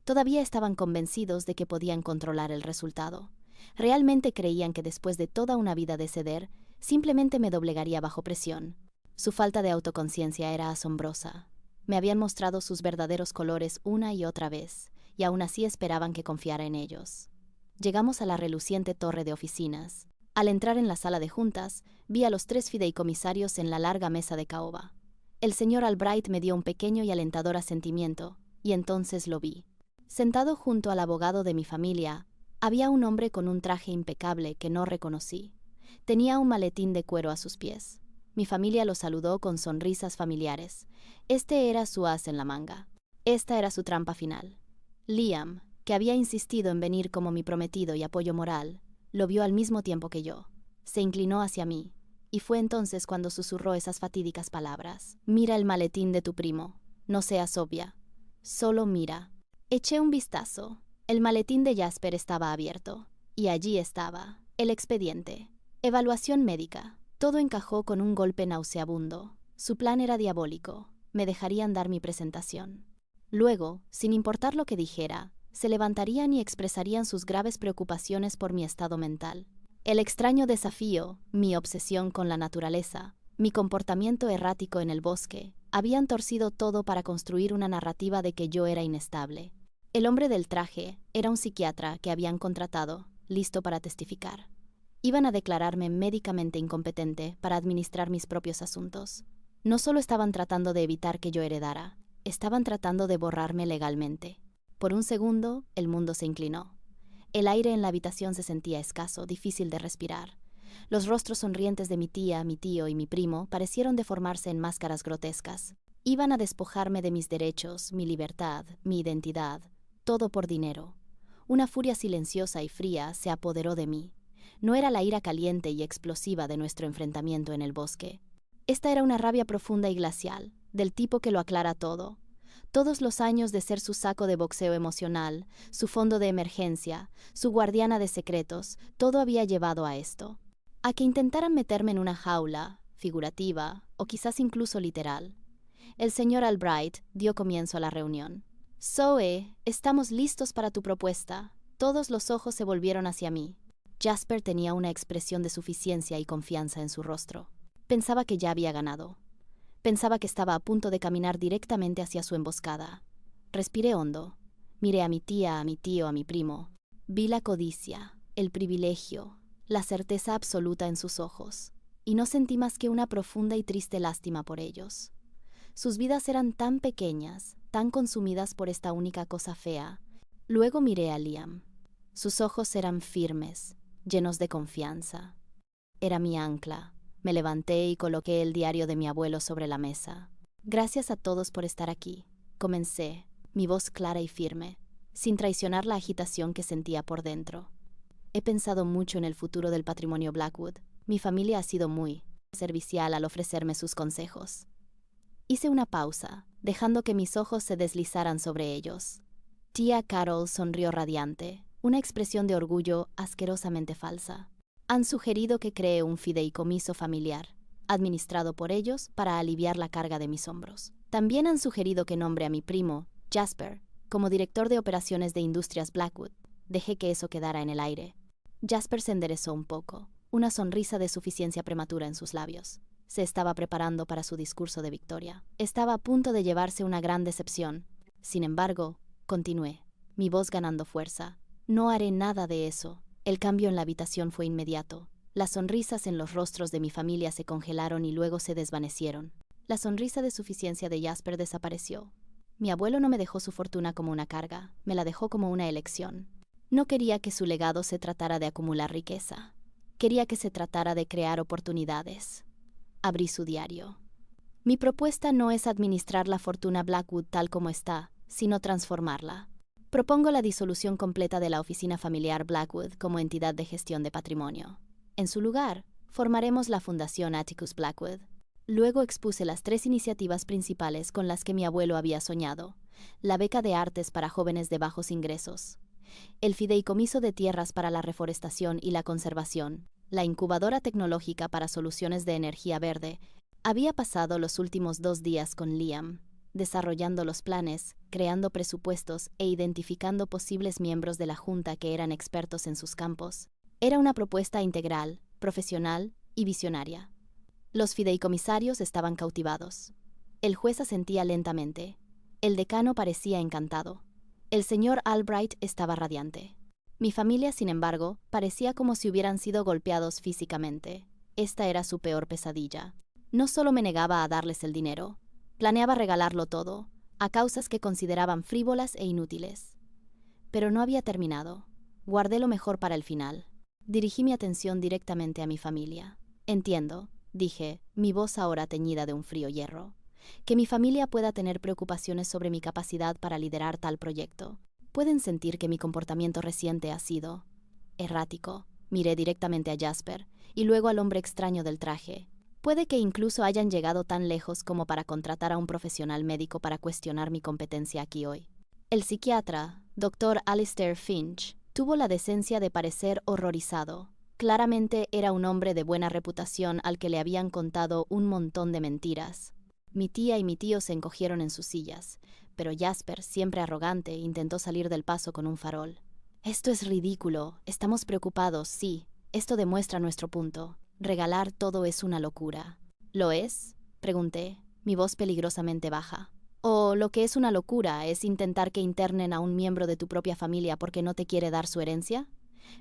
S1: Todavía estaban convencidos de que podían controlar el resultado. Realmente creían que después de toda una vida de ceder, simplemente me doblegaría bajo presión. Su falta de autoconciencia era asombrosa. Me habían mostrado sus verdaderos colores una y otra vez, y aún así esperaban que confiara en ellos. Llegamos a la reluciente torre de oficinas. Al entrar en la sala de juntas, vi a los 3 fideicomisarios en la larga mesa de caoba. El señor Albright me dio un pequeño y alentador asentimiento, y entonces lo vi. Sentado junto al abogado de mi familia, había un hombre con un traje impecable que no reconocí. Tenía un maletín de cuero a sus pies. Mi familia lo saludó con sonrisas familiares. Este era su as en la manga. Esta era su trampa final. Liam, que había insistido en venir como mi prometido y apoyo moral, lo vio al mismo tiempo que yo. Se inclinó hacia mí, y fue entonces cuando susurró esas fatídicas palabras. Mira el maletín de tu primo. No seas obvia. Solo mira. Eché un vistazo. El maletín de Jasper estaba abierto, y allí estaba, el expediente. Evaluación médica. Todo encajó con un golpe nauseabundo. Su plan era diabólico. Me dejarían dar mi presentación. Luego, sin importar lo que dijera, se levantarían y expresarían sus graves preocupaciones por mi estado mental. El extraño desafío, mi obsesión con la naturaleza, mi comportamiento errático en el bosque, habían torcido todo para construir una narrativa de que yo era inestable. El hombre del traje era un psiquiatra que habían contratado, listo para testificar. Iban a declararme médicamente incompetente para administrar mis propios asuntos. No solo estaban tratando de evitar que yo heredara, estaban tratando de borrarme legalmente. Por un segundo, el mundo se inclinó. El aire en la habitación se sentía escaso, difícil de respirar. Los rostros sonrientes de mi tía, mi tío y mi primo parecieron deformarse en máscaras grotescas. Iban a despojarme de mis derechos, mi libertad, mi identidad, todo por dinero. Una furia silenciosa y fría se apoderó de mí. No era la ira caliente y explosiva de nuestro enfrentamiento en el bosque. Esta era una rabia profunda y glacial, del tipo que lo aclara todo. Todos los años de ser su saco de boxeo emocional, su fondo de emergencia, su guardiana de secretos, todo había llevado a esto. A que intentaran meterme en una jaula, figurativa, o quizás incluso literal. El señor Albright dio comienzo a la reunión. Zoe, estamos listos para tu propuesta. Todos los ojos se volvieron hacia mí. Jasper tenía una expresión de suficiencia y confianza en su rostro. Pensaba que ya había ganado. Pensaba que estaba a punto de caminar directamente hacia su emboscada. Respiré hondo. Miré a mi tía, a mi tío, a mi primo. Vi la codicia, el privilegio, la certeza absoluta en sus ojos, y no sentí más que una profunda y triste lástima por ellos. Sus vidas eran tan pequeñas, tan consumidas por esta única cosa fea. Luego miré a Liam. Sus ojos eran firmes, llenos de confianza. Era mi ancla. Me levanté y coloqué el diario de mi abuelo sobre la mesa. Gracias a todos por estar aquí. Comencé, mi voz clara y firme, sin traicionar la agitación que sentía por dentro. He pensado mucho en el futuro del patrimonio Blackwood. Mi familia ha sido muy servicial al ofrecerme sus consejos. Hice una pausa, dejando que mis ojos se deslizaran sobre ellos. Tía Carol sonrió radiante, una expresión de orgullo asquerosamente falsa. Han sugerido que cree un fideicomiso familiar, administrado por ellos para aliviar la carga de mis hombros. También han sugerido que nombre a mi primo, Jasper, como director de operaciones de Industrias Blackwood. Dejé que eso quedara en el aire. Jasper se enderezó un poco, una sonrisa de suficiencia prematura en sus labios. Se estaba preparando para su discurso de victoria. Estaba a punto de llevarse una gran decepción. Sin embargo, continué, mi voz ganando fuerza. No haré nada de eso. El cambio en la habitación fue inmediato. Las sonrisas en los rostros de mi familia se congelaron y luego se desvanecieron. La sonrisa de suficiencia de Jasper desapareció. Mi abuelo no me dejó su fortuna como una carga, me la dejó como una elección. No quería que su legado se tratara de acumular riqueza. Quería que se tratara de crear oportunidades. Abrí su diario. Mi propuesta no es administrar la fortuna Blackwood tal como está, sino transformarla. Propongo la disolución completa de la oficina familiar Blackwood como entidad de gestión de patrimonio. En su lugar, formaremos la Fundación Atticus Blackwood. Luego expuse las 3 iniciativas principales con las que mi abuelo había soñado: la beca de artes para jóvenes de bajos ingresos, el fideicomiso de tierras para la reforestación y la conservación, la incubadora tecnológica para soluciones de energía verde. Había pasado los últimos 2 días con Liam, desarrollando los planes, creando presupuestos e identificando posibles miembros de la junta que eran expertos en sus campos. Era una propuesta integral, profesional y visionaria. Los fideicomisarios estaban cautivados. El juez asentía lentamente. El decano parecía encantado. El señor Albright estaba radiante. Mi familia, sin embargo, parecía como si hubieran sido golpeados físicamente. Esta era su peor pesadilla. No solo me negaba a darles el dinero, planeaba regalarlo todo, a causas que consideraban frívolas e inútiles. Pero no había terminado. Guardé lo mejor para el final. Dirigí mi atención directamente a mi familia. Entiendo, dije, mi voz ahora teñida de un frío hierro, que mi familia pueda tener preocupaciones sobre mi capacidad para liderar tal proyecto. Pueden sentir que mi comportamiento reciente ha sido errático. Miré directamente a Jasper y luego al hombre extraño del traje. Puede que incluso hayan llegado tan lejos como para contratar a un profesional médico para cuestionar mi competencia aquí hoy. El psiquiatra, Dr. Alistair Finch, tuvo la decencia de parecer horrorizado. Claramente era un hombre de buena reputación al que le habían contado un montón de mentiras. Mi tía y mi tío se encogieron en sus sillas, pero Jasper, siempre arrogante, intentó salir del paso con un farol. Esto es ridículo, estamos preocupados, sí, esto demuestra nuestro punto. Regalar todo es una locura. ¿Lo es?, pregunté, mi voz peligrosamente baja. ¿O lo que es una locura es intentar que internen a un miembro de tu propia familia porque no te quiere dar su herencia?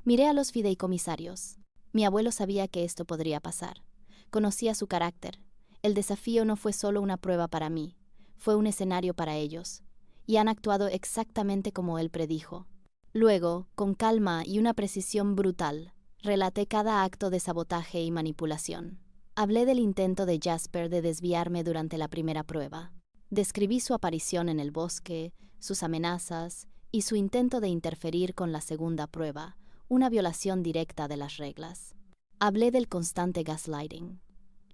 S1: Miré a los fideicomisarios. Mi abuelo sabía que esto podría pasar. Conocía su carácter. El desafío no fue solo una prueba para mí, fue un escenario para ellos, y han actuado exactamente como él predijo. Luego, con calma y una precisión brutal, relaté cada acto de sabotaje y manipulación. Hablé del intento de Jasper de desviarme durante la primera prueba. Describí su aparición en el bosque, sus amenazas y su intento de interferir con la segunda prueba, una violación directa de las reglas. Hablé del constante gaslighting,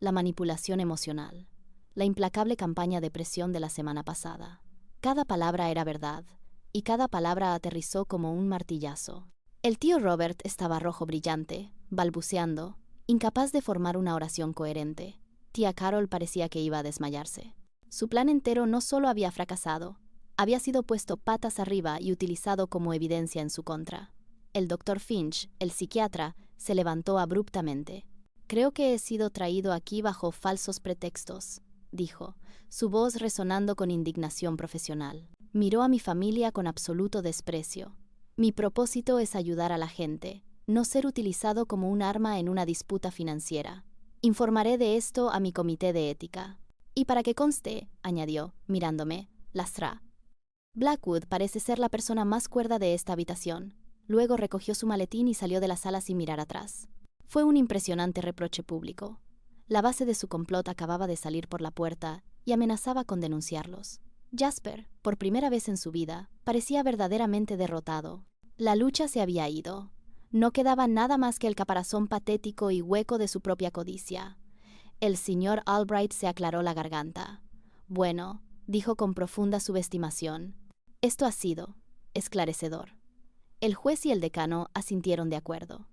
S1: la manipulación emocional, la implacable campaña de presión de la semana pasada. Cada palabra era verdad, y cada palabra aterrizó como un martillazo. El tío Robert estaba rojo brillante, balbuceando, incapaz de formar una oración coherente. Tía Carol parecía que iba a desmayarse. Su plan entero no solo había fracasado, había sido puesto patas arriba y utilizado como evidencia en su contra. El doctor Finch, el psiquiatra, se levantó abruptamente. «Creo que he sido traído aquí bajo falsos pretextos», dijo, su voz resonando con indignación profesional. Miró a mi familia con absoluto desprecio. «Mi propósito es ayudar a la gente, no ser utilizado como un arma en una disputa financiera. Informaré de esto a mi comité de ética. Y para que conste», añadió, mirándome, «Lastra. Blackwood parece ser la persona más cuerda de esta habitación». Luego recogió su maletín y salió de la sala sin mirar atrás. Fue un impresionante reproche público. La base de su complot acababa de salir por la puerta y amenazaba con denunciarlos. Jasper, por primera vez en su vida, parecía verdaderamente derrotado. La lucha se había ido. No quedaba nada más que el caparazón patético y hueco de su propia codicia. El señor Albright se aclaró la garganta. «Bueno», dijo con profunda subestimación, «esto ha sido esclarecedor». El juez y el decano asintieron de acuerdo.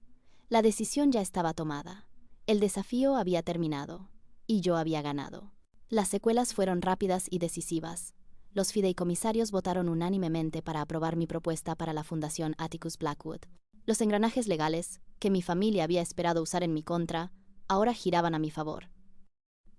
S1: La decisión ya estaba tomada. El desafío había terminado, y yo había ganado. Las secuelas fueron rápidas y decisivas. Los fideicomisarios votaron unánimemente para aprobar mi propuesta para la Fundación Atticus Blackwood. Los engranajes legales, que mi familia había esperado usar en mi contra, ahora giraban a mi favor.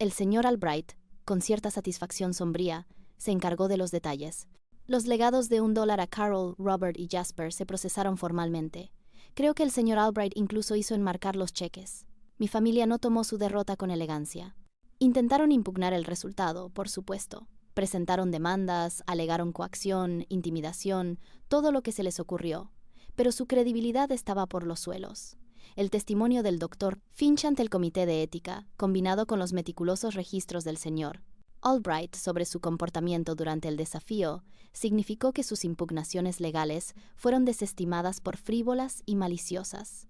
S1: El señor Albright, con cierta satisfacción sombría, se encargó de los detalles. Los legados de $1 a Carol, Robert y Jasper se procesaron formalmente. Creo que el señor Albright incluso hizo enmarcar los cheques. Mi familia no tomó su derrota con elegancia. Intentaron impugnar el resultado, por supuesto. Presentaron demandas, alegaron coacción, intimidación, todo lo que se les ocurrió. Pero su credibilidad estaba por los suelos. El testimonio del doctor Finch ante el comité de ética, combinado con los meticulosos registros del señor Albright sobre su comportamiento durante el desafío, significó que sus impugnaciones legales fueron desestimadas por frívolas y maliciosas.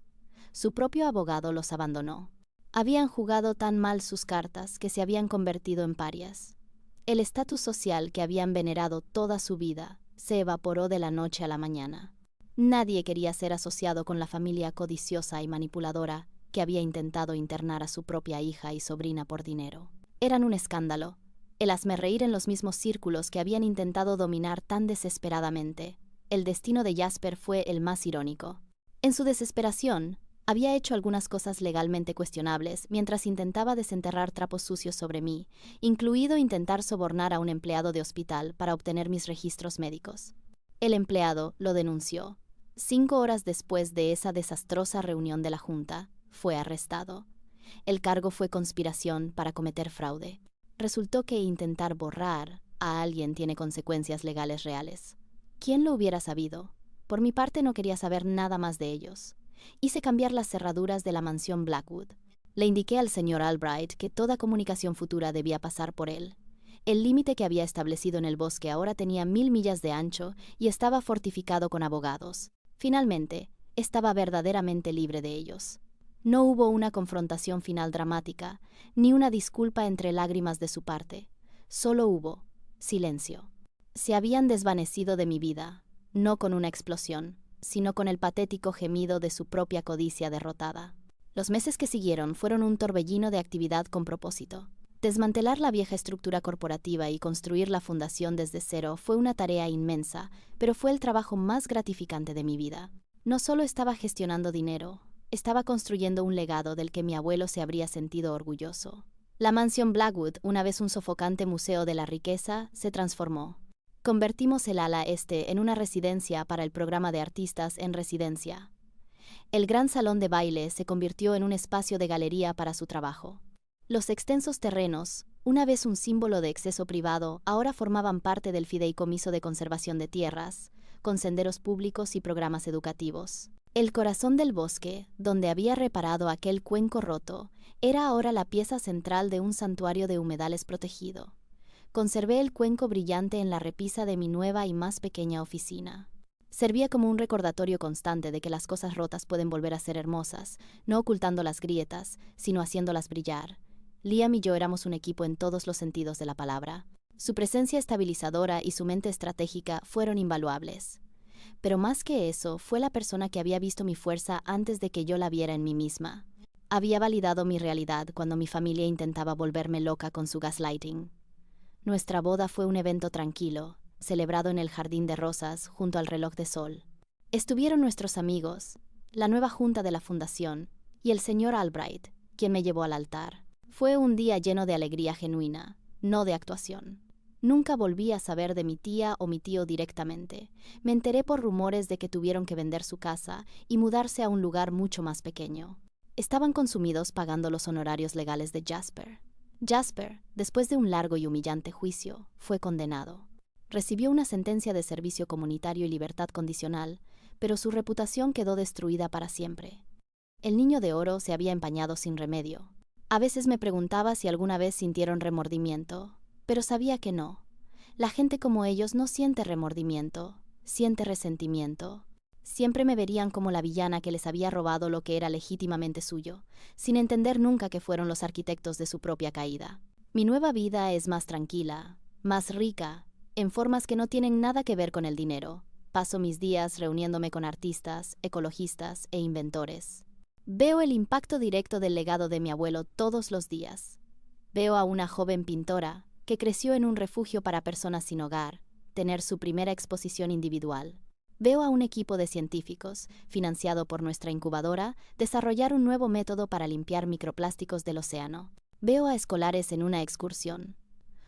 S1: Su propio abogado los abandonó. Habían jugado tan mal sus cartas que se habían convertido en parias. El estatus social que habían venerado toda su vida se evaporó de la noche a la mañana. Nadie quería ser asociado con la familia codiciosa y manipuladora que había intentado internar a su propia hija y sobrina por dinero. Eran un escándalo, el hazmerreír en los mismos círculos que habían intentado dominar tan desesperadamente. El destino de Jasper fue el más irónico. En su desesperación, había hecho algunas cosas legalmente cuestionables mientras intentaba desenterrar trapos sucios sobre mí, incluido intentar sobornar a un empleado de hospital para obtener mis registros médicos. El empleado lo denunció. 5 horas después de esa desastrosa reunión de la Junta, fue arrestado. El cargo fue conspiración para cometer fraude. Resultó que intentar borrar a alguien tiene consecuencias legales reales. ¿Quién lo hubiera sabido? Por mi parte no quería saber nada más de ellos. Hice cambiar las cerraduras de la mansión Blackwood. Le indiqué al señor Albright que toda comunicación futura debía pasar por él. El límite que había establecido en el bosque ahora tenía 1000 millas de ancho y estaba fortificado con abogados. Finalmente, estaba verdaderamente libre de ellos. No hubo una confrontación final dramática, ni una disculpa entre lágrimas de su parte. Solo hubo silencio. Se habían desvanecido de mi vida, no con una explosión, sino con el patético gemido de su propia codicia derrotada. Los meses que siguieron fueron un torbellino de actividad con propósito. Desmantelar la vieja estructura corporativa y construir la fundación desde cero fue una tarea inmensa, pero fue el trabajo más gratificante de mi vida. No solo estaba gestionando dinero, estaba construyendo un legado del que mi abuelo se habría sentido orgulloso. La mansión Blackwood, una vez un sofocante museo de la riqueza, se transformó. Convertimos el ala este en una residencia para el programa de artistas en residencia. El gran salón de baile se convirtió en un espacio de galería para su trabajo. Los extensos terrenos, una vez un símbolo de exceso privado, ahora formaban parte del fideicomiso de conservación de tierras, con senderos públicos y programas educativos. El corazón del bosque, donde había reparado aquel cuenco roto, era ahora la pieza central de un santuario de humedales protegido. Conservé el cuenco brillante en la repisa de mi nueva y más pequeña oficina. Servía como un recordatorio constante de que las cosas rotas pueden volver a ser hermosas, no ocultando las grietas, sino haciéndolas brillar. Liam y yo éramos un equipo en todos los sentidos de la palabra. Su presencia estabilizadora y su mente estratégica fueron invaluables. Pero más que eso, fue la persona que había visto mi fuerza antes de que yo la viera en mí misma. Había validado mi realidad cuando mi familia intentaba volverme loca con su gaslighting. Nuestra boda fue un evento tranquilo, celebrado en el jardín de rosas junto al reloj de sol. Estuvieron nuestros amigos, la nueva junta de la fundación y el señor Albright, quien me llevó al altar. Fue un día lleno de alegría genuina, no de actuación. Nunca volví a saber de mi tía o mi tío directamente. Me enteré por rumores de que tuvieron que vender su casa y mudarse a un lugar mucho más pequeño. Estaban consumidos pagando los honorarios legales de Jasper. Jasper, después de un largo y humillante juicio, fue condenado. Recibió una sentencia de servicio comunitario y libertad condicional, pero su reputación quedó destruida para siempre. El niño de oro se había empañado sin remedio. A veces me preguntaba si alguna vez sintieron remordimiento, pero sabía que no. La gente como ellos no siente remordimiento, siente resentimiento. Siempre me verían como la villana que les había robado lo que era legítimamente suyo, sin entender nunca que fueron los arquitectos de su propia caída. Mi nueva vida es más tranquila, más rica, en formas que no tienen nada que ver con el dinero. Paso mis días reuniéndome con artistas, ecologistas e inventores. Veo el impacto directo del legado de mi abuelo todos los días. Veo a una joven pintora que creció en un refugio para personas sin hogar, tener su primera exposición individual. Veo a un equipo de científicos, financiado por nuestra incubadora, desarrollar un nuevo método para limpiar microplásticos del océano. Veo a escolares en una excursión,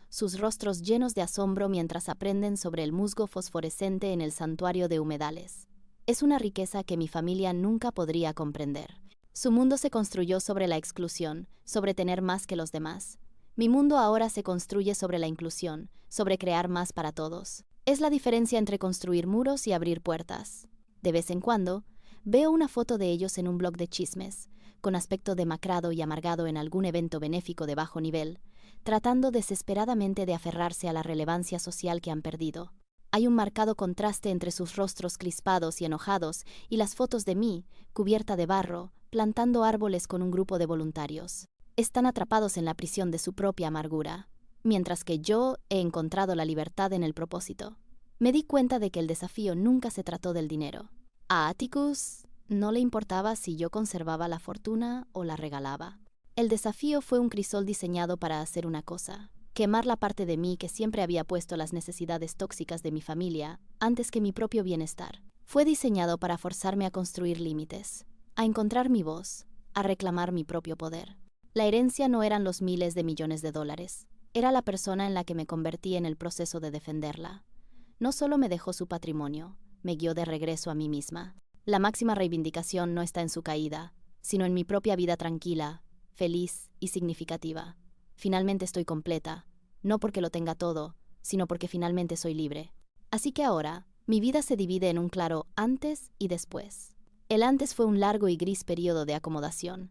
S1: sus rostros llenos de asombro mientras aprenden sobre el musgo fosforescente en el santuario de humedales. Es una riqueza que mi familia nunca podría comprender. Su mundo se construyó sobre la exclusión, sobre tener más que los demás. Mi mundo ahora se construye sobre la inclusión, sobre crear más para todos. Es la diferencia entre construir muros y abrir puertas. De vez en cuando, veo una foto de ellos en un blog de chismes, con aspecto demacrado y amargado en algún evento benéfico de bajo nivel, tratando desesperadamente de aferrarse a la relevancia social que han perdido. Hay un marcado contraste entre sus rostros crispados y enojados y las fotos de mí, cubierta de barro, plantando árboles con un grupo de voluntarios. Están atrapados en la prisión de su propia amargura, mientras que yo he encontrado la libertad en el propósito. Me di cuenta de que el desafío nunca se trató del dinero. A Atticus no le importaba si yo conservaba la fortuna o la regalaba. El desafío fue un crisol diseñado para hacer una cosa: quemar la parte de mí que siempre había puesto las necesidades tóxicas de mi familia antes que mi propio bienestar. Fue diseñado para forzarme a construir límites, a encontrar mi voz, a reclamar mi propio poder. La herencia no eran los miles de millones de dólares. Era la persona en la que me convertí en el proceso de defenderla. No solo me dejó su patrimonio, me guió de regreso a mí misma. La máxima reivindicación no está en su caída, sino en mi propia vida tranquila, feliz y significativa. Finalmente estoy completa, no porque lo tenga todo, sino porque finalmente soy libre. Así que ahora, mi vida se divide en un claro antes y después. El antes fue un largo y gris periodo de acomodación,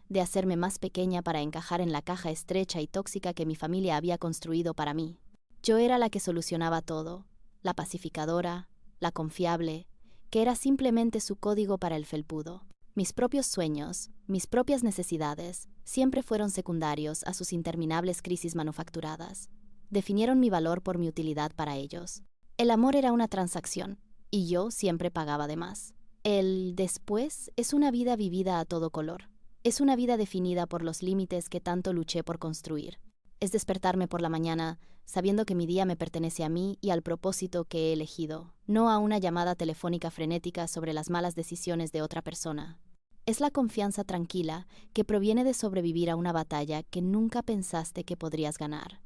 S1: de hacerme más pequeña para encajar en la caja estrecha y tóxica que mi familia había construido para mí. Yo era la que solucionaba todo, la pacificadora, la confiable, que era simplemente su código para el felpudo. Mis propios sueños, mis propias necesidades, siempre fueron secundarios a sus interminables crisis manufacturadas. Definieron mi valor por mi utilidad para ellos. El amor era una transacción, y yo siempre pagaba de más. El después es una vida vivida a todo color. Es una vida definida por los límites que tanto luché por construir. Es despertarme por la mañana sabiendo que mi día me pertenece a mí y al propósito que he elegido, no a una llamada telefónica frenética sobre las malas decisiones de otra persona. Es la confianza tranquila que proviene de sobrevivir a una batalla que nunca pensaste que podrías ganar.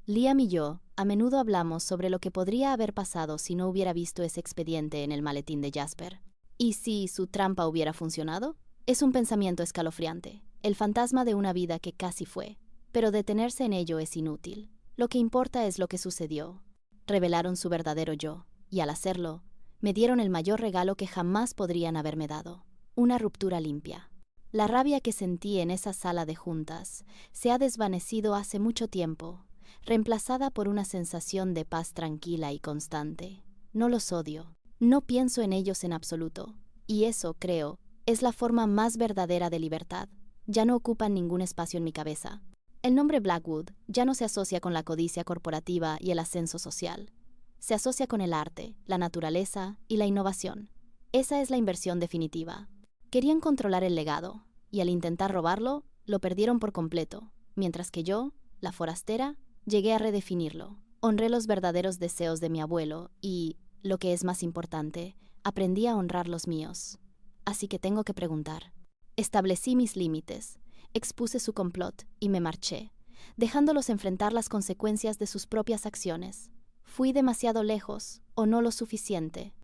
S1: Liam y yo a menudo hablamos sobre lo que podría haber pasado si no hubiera visto ese expediente en el maletín de Jasper. ¿Y si su trampa hubiera funcionado? Es un pensamiento escalofriante, el fantasma de una vida que casi fue, pero detenerse en ello es inútil. Lo que importa es lo que sucedió. Revelaron su verdadero yo, y al hacerlo, me dieron el mayor regalo que jamás podrían haberme dado: una ruptura limpia. La rabia que sentí en esa sala de juntas se ha desvanecido hace mucho tiempo, reemplazada por una sensación de paz tranquila y constante. No los odio, no pienso en ellos en absoluto, y eso, creo, es la forma más verdadera de libertad. Ya no ocupan ningún espacio en mi cabeza. El nombre Blackwood ya no se asocia con la codicia corporativa y el ascenso social. Se asocia con el arte, la naturaleza y la innovación. Esa es la inversión definitiva. Querían controlar el legado, y al intentar robarlo, lo perdieron por completo, mientras que yo, la forastera, llegué a redefinirlo. Honré los verdaderos deseos de mi abuelo y, lo que es más importante, aprendí a honrar los míos. Así que tengo que preguntar. Establecí mis límites, expuse su complot y me marché, dejándolos enfrentar las consecuencias de sus propias acciones. ¿Fui demasiado lejos o no lo suficiente?